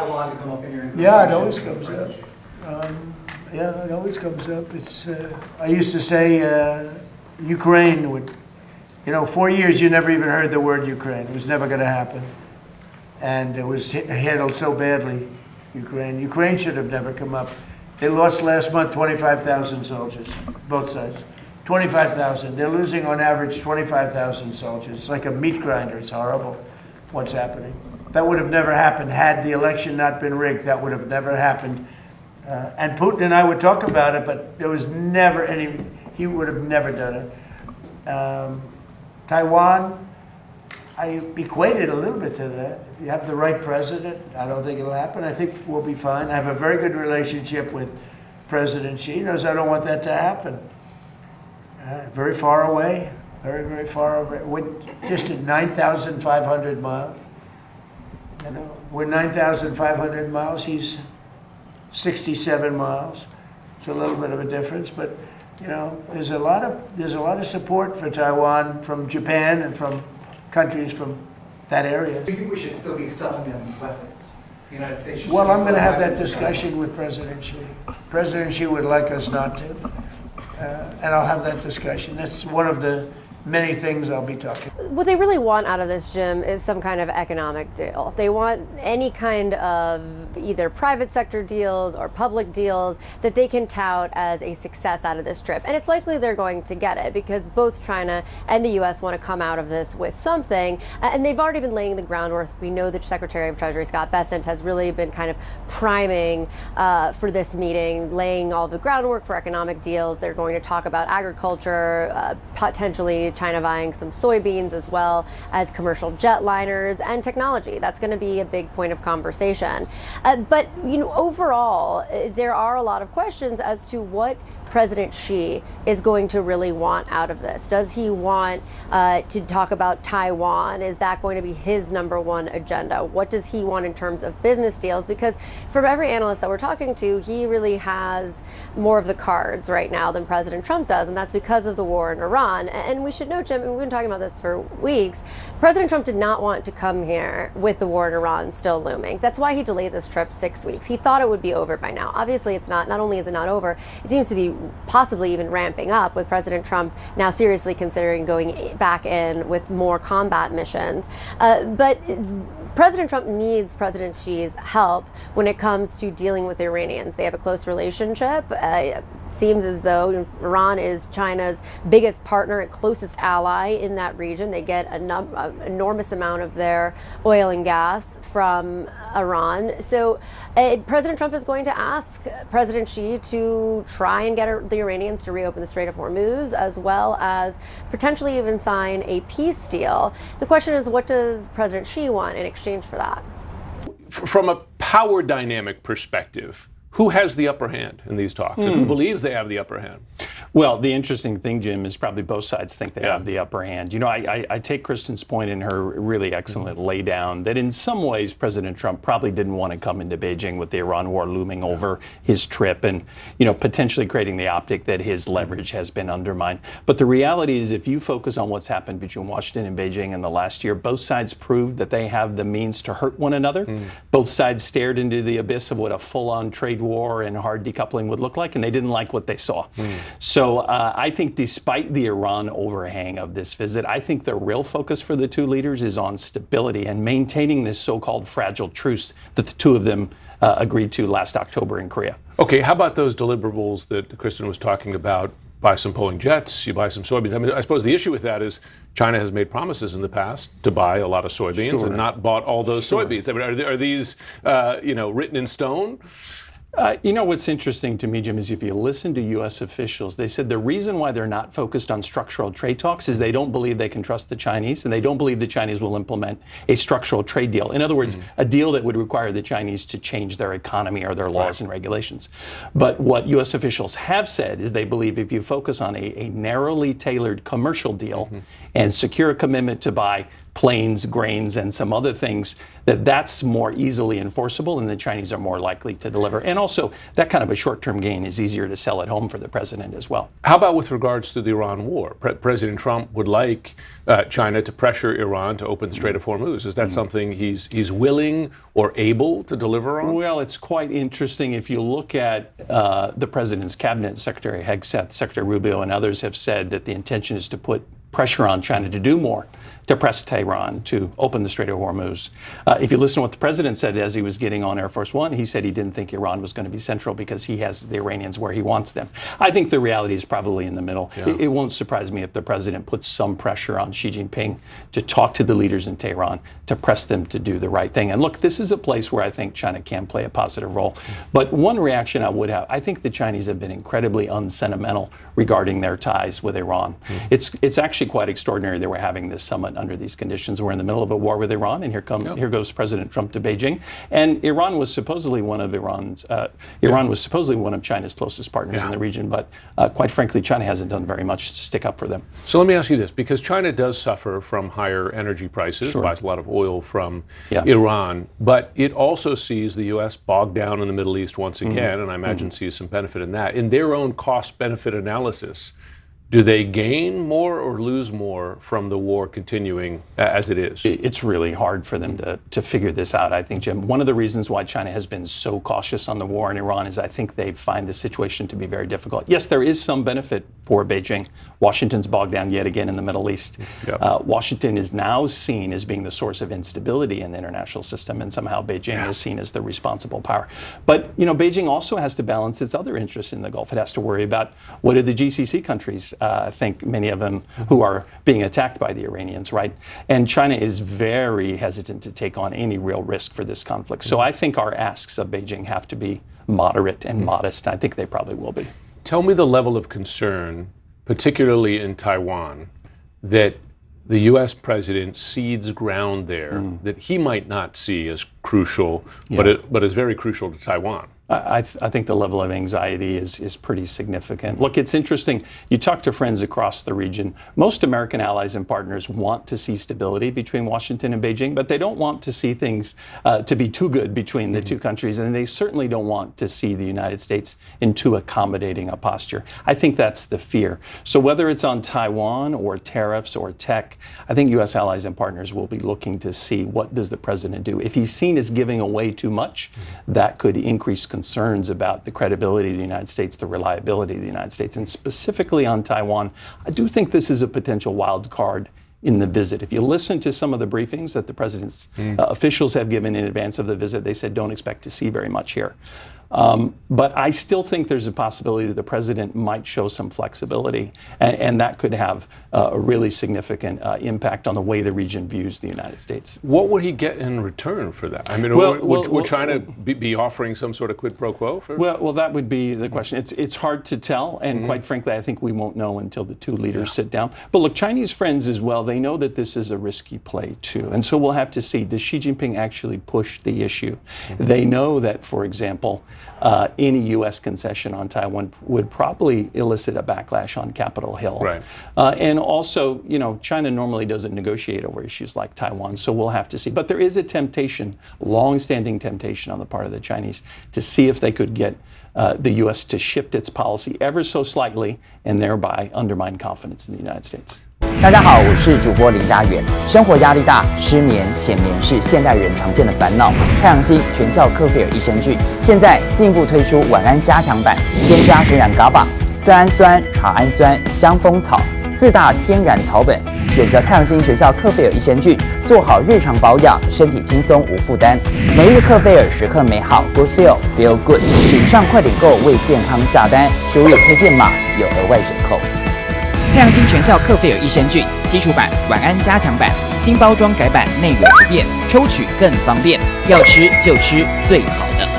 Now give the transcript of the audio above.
Taiwan to come up in your Yeah, it always comes up. Yeah, it always comes up. It's. I used to say Ukraine would. 4 years you never even heard the word Ukraine. It was never going to happen, and it was handled so badly. Ukraine should have never come up. They lost last month 25,000 soldiers, both sides. 25,000. They're losing on average 25,000 soldiers. It's like a meat grinder. It's horrible what's happening. That would have never happened had the election not been rigged. That would have never happened. And Putin and I would talk about it, but there was never any, he would have never done it. Taiwan, I equate it a little bit to that. If you have the right president, I don't think it'll happen. I think we'll be fine. I have a very good relationship with President Xi. He knows I don't want that to happen. Very far away, very, very far away. We're just at 9,500 miles. We're 9,500 miles. He's 67 miles. It's a little bit of a difference, but there's a lot of support for Taiwan from Japan and from countries from that area. Do you think we should still be selling them weapons? The United States should. Well, I'm going to have that discussion with President Xi. President Xi would like us not to, and I'll have that discussion. That's one of the many things I'll be talking. What they really want out of this, Jim, is some kind of economic deal. They want any kind of either private sector deals or public deals that they can tout as a success out of this trip. And it's likely they're going to get it because both China and the U.S. want to come out of this with something. And they've already been laying the groundwork. We know that Secretary of Treasury Scott Bessent has really been kind of priming for this meeting, laying all the groundwork for economic deals. They're going to talk about agriculture, potentially China buying some soybeans as well as commercial jetliners and technology. That's going to be a big point of conversation. But overall, there are a lot of questions as to what President Xi is going to really want out of this. Does he want to talk about Taiwan? Is that going to be his number one agenda? What does he want in terms of business deals? Because from every analyst that we're talking to, he really has more of the cards right now than President Trump does, and that's because of the war in Iran. And we should know, Jim, and we've been talking about this for weeks, President Trump did not want to come here with the war in Iran still looming. That's why he delayed this trip 6 weeks. He thought it would be over by now. Obviously, it's not. Not only is it not over, it seems to be possibly even ramping up, with President Trump now seriously considering going back in with more combat missions. But President Trump needs President Xi's help when it comes to dealing with the Iranians. They have a close relationship. It seems as though Iran is China's biggest partner and closest ally in that region. They get an enormous amount of their oil and gas from Iran. So President Trump is going to ask President Xi to try and get the Iranians to reopen the Strait of Hormuz, as well as potentially even sign a peace deal. The question is, what does President Xi want in exchange for that? From a power dynamic perspective, who has the upper hand in these talks, and who believes they have the upper hand? Well, the interesting thing, Jim, is probably both sides think they have the upper hand. I take Kristen's point in her really excellent lay down that in some ways President Trump probably didn't want to come into Beijing with the Iran war looming over his trip and, potentially creating the optic that his leverage has been undermined. But the reality is, if you focus on what's happened between Washington and Beijing in the last year, both sides proved that they have the means to hurt one another. Both sides stared into the abyss of what a full-on trade war and hard decoupling would look like, and they didn't like what they saw. So I think despite the Iran overhang of this visit, I think the real focus for the two leaders is on stability and maintaining this so-called fragile truce that the two of them agreed to last October in Korea. Okay, how about those deliverables that Kristen was talking about? Buy some polling jets, you buy some soybeans. I mean, I suppose the issue with that is China has made promises in the past to buy a lot of soybeans and not bought all those soybeans. I mean, are these, written in stone? What's interesting to me, Jim, is if you listen to U.S. officials, they said the reason why they're not focused on structural trade talks is they don't believe they can trust the Chinese, and they don't believe the Chinese will implement a structural trade deal. In other words, a deal that would require the Chinese to change their economy or their laws and regulations. But what U.S. officials have said is they believe if you focus on a narrowly tailored commercial deal and secure a commitment to buy planes, grains, and some other things, that's more easily enforceable and the Chinese are more likely to deliver. And also, that kind of a short-term gain is easier to sell at home for the president as well. How about with regards to the Iran war? President Trump would like China to pressure Iran to open the Strait of Hormuz. Is that something he's willing or able to deliver on? Well, it's quite interesting. If you look at the president's cabinet, Secretary Hegseth, Secretary Rubio, and others have said that the intention is to put pressure on China to do more, to press Tehran to open the Strait of Hormuz. If you listen to what the president said as he was getting on Air Force One, he said he didn't think Iran was going to be central because he has the Iranians where he wants them. I think the reality is probably in the middle. Yeah. It won't surprise me if the president puts some pressure on Xi Jinping to talk to the leaders in Tehran, to press them to do the right thing. And look, this is a place where I think China can play a positive role. But one reaction I would have, I think the Chinese have been incredibly unsentimental regarding their ties with Iran. It's actually quite extraordinary that we're having this summit under these conditions. We're in the middle of a war with Iran, and here goes President Trump to Beijing. And Iran was supposedly one of China's closest partners in the region, but quite frankly, China hasn't done very much to stick up for them. So let me ask you this, because China does suffer from higher energy prices, buys a lot of oil from Iran, but it also sees the U.S. bogged down in the Middle East once again, and I imagine sees some benefit in that. In their own cost-benefit analysis, do they gain more or lose more from the war continuing as it is? It's really hard for them to figure this out, I think, Jim. One of the reasons why China has been so cautious on the war in Iran is I think they find the situation to be very difficult. Yes, there is some benefit for Beijing. Washington's bogged down yet again in the Middle East. Washington is now seen as being the source of instability in the international system, and somehow Beijing is seen as the responsible power. But, Beijing also has to balance its other interests in the Gulf. It has to worry about what do the GCC countries I think many of them who are being attacked by the Iranians, right? And China is very hesitant to take on any real risk for this conflict. So I think our asks of Beijing have to be moderate and modest. I think they probably will be. Tell me the level of concern, particularly in Taiwan, that the U.S. president cedes ground there that he might not see as crucial, but is very crucial to Taiwan. I think the level of anxiety is pretty significant. Look, it's interesting. You talk to friends across the region. Most American allies and partners want to see stability between Washington and Beijing, but they don't want to see things to be too good between the two countries, and they certainly don't want to see the United States in too accommodating a posture. I think that's the fear. So whether it's on Taiwan or tariffs or tech, I think U.S. allies and partners will be looking to see what does the president do. If he's seen as giving away too much, that could increase concerns about the credibility of the United States, the reliability of the United States, and specifically on Taiwan. I do think this is a potential wild card in the visit. If you listen to some of the briefings that the president's officials have given in advance of the visit, they said don't expect to see very much here. But I still think there's a possibility that the president might show some flexibility, and that could have a really significant impact on the way the region views the United States. What would he get in return for that? I mean, would China be offering some sort of quid pro quo? Well, that would be the question. It's hard to tell, and quite frankly, I think we won't know until the two leaders sit down. But look, Chinese friends as well, they know that this is a risky play too, and so we'll have to see, does Xi Jinping actually push the issue? They know that, for example, any U.S. concession on Taiwan would probably elicit a backlash on Capitol Hill. Right. And also, China normally doesn't negotiate over issues like Taiwan, so we'll have to see. But there is a temptation, long-standing temptation on the part of the Chinese to see if they could get the U.S. to shift its policy ever so slightly and thereby undermine confidence in the United States. 大家好，我是主播林家远。生活压力大，失眠、浅眠是现代人常见的烦恼。太阳星全效克菲尔益生菌现在进一步推出晚安加强版，添加水染嘎巴、色氨酸、茶氨酸、香蜂草4大天然草本，选择太阳星全效克菲尔益生菌，做好日常保养，身体轻松无负担。每日克菲尔，时刻美好 ，Good Feel Good。请上快点购为健康下单，输入推荐码有额外折扣。 太阳星全效克菲尔益生菌基础版、晚安加强版，新包装改版，内容不变，抽取更方便。要吃就吃最好的。